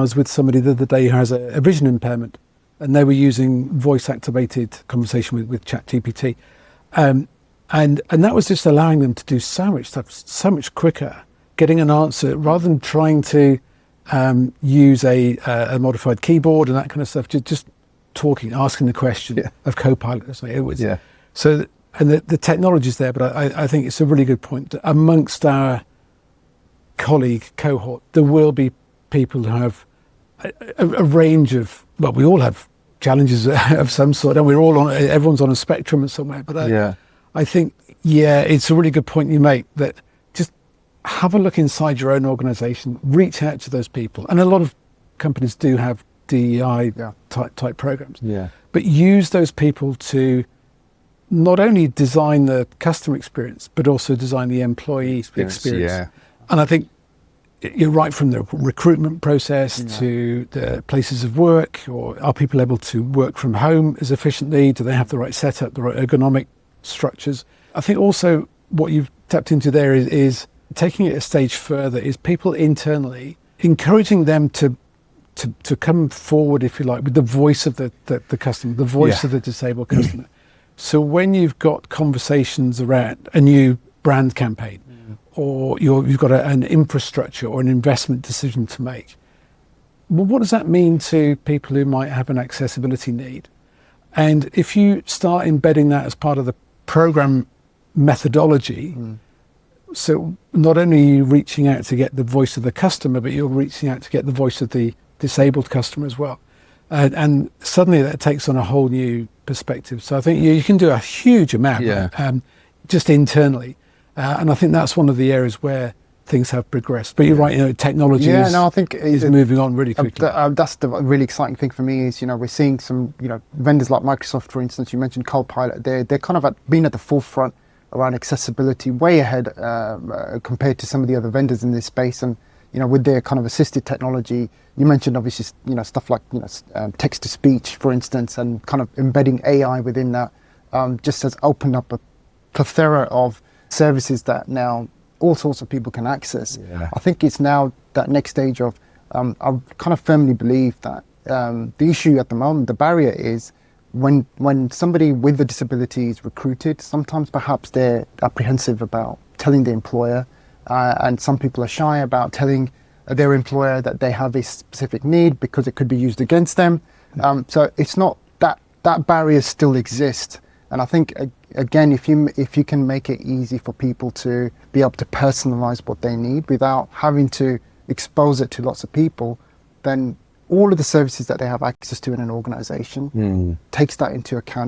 I was with somebody the other day who has a vision impairment, and they were using voice-activated conversation with ChatGPT, and that was just allowing them to do so much stuff so much quicker, getting an answer rather than trying to use a modified keyboard and that kind of stuff. Just talking, asking the question of Copilot. So it was so, and the technology's there, but I think it's a really good point that amongst our colleague cohort, there will be people who have a range of, well, we all have challenges of some sort, and everyone's on a spectrum somewhere. But I think, it's a really good point you make, that just have a look inside your own organisation, reach out to those people, and a lot of companies do have DEI type programs. But use those people to not only design the customer experience, but also design the employee experience. And I think you're right, from the recruitment process to the places of work, or are people able to work from home as efficiently? Do they have the right setup, the right ergonomic structures? I think also what you've tapped into there is taking it a stage further, is people internally encouraging them to come forward, if you like, with the voice of the customer, the voice of the disabled customer. So when you've got conversations around a new brand campaign, or you've got an infrastructure or an investment decision to make, well, what does that mean to people who might have an accessibility need? And if you start embedding that as part of the program methodology, so not only are you reaching out to get the voice of the customer, but you're reaching out to get the voice of the disabled customer as well. And suddenly that takes on a whole new perspective. So I think you can do a huge amount just internally. And I think that's one of the areas where things have progressed. But you're right, technology is moving on really quickly. That's the really exciting thing for me is, we're seeing some, vendors like Microsoft, for instance. You mentioned Copilot. They're kind of been at the forefront around accessibility, way ahead compared to some of the other vendors in this space. And, with their kind of assisted technology, you mentioned obviously, stuff like, text to speech, for instance, and kind of embedding AI within that just has opened up a plethora of services that now all sorts of people can access. I think it's now that next stage of, I kind of firmly believe that the issue at the moment, the barrier is when somebody with a disability is recruited, sometimes perhaps they're apprehensive about telling the employer, and some people are shy about telling their employer that they have a specific need because it could be used against them. So it's not that barrier still exists. And I think, again, if you can make it easy for people to be able to personalize what they need without having to expose it to lots of people, then all of the services that they have access to in an organization takes that into account.